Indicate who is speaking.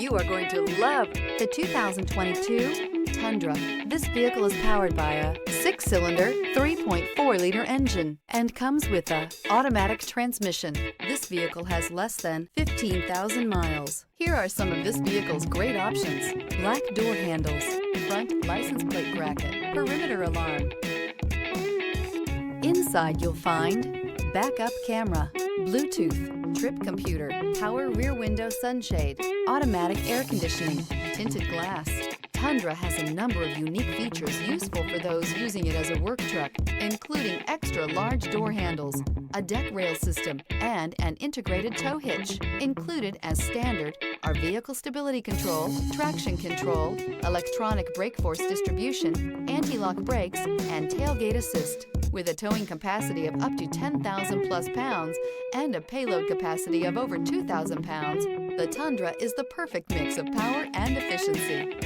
Speaker 1: You are going to love the 2022 Tundra. This vehicle is powered by a 6-cylinder, 3.4-liter engine and comes with a automatic transmission. This vehicle has less than 15,000 miles. Here are some of this vehicle's great options: black door handles, front license plate bracket, perimeter alarm. Inside you'll find backup camera, Bluetooth, trip computer, power rear window sunshade, automatic air conditioning, tinted glass. Tundra has a number of unique features useful for those using it as a work truck, including extra large door handles, a deck rail system, and an integrated tow hitch. Included as standard are vehicle stability control, traction control, electronic brake force distribution, anti-lock brakes, and tailgate assist. With a towing capacity of up to 10,000 plus pounds and a payload capacity of over 2,000 pounds, the Tundra is the perfect mix of power and efficiency.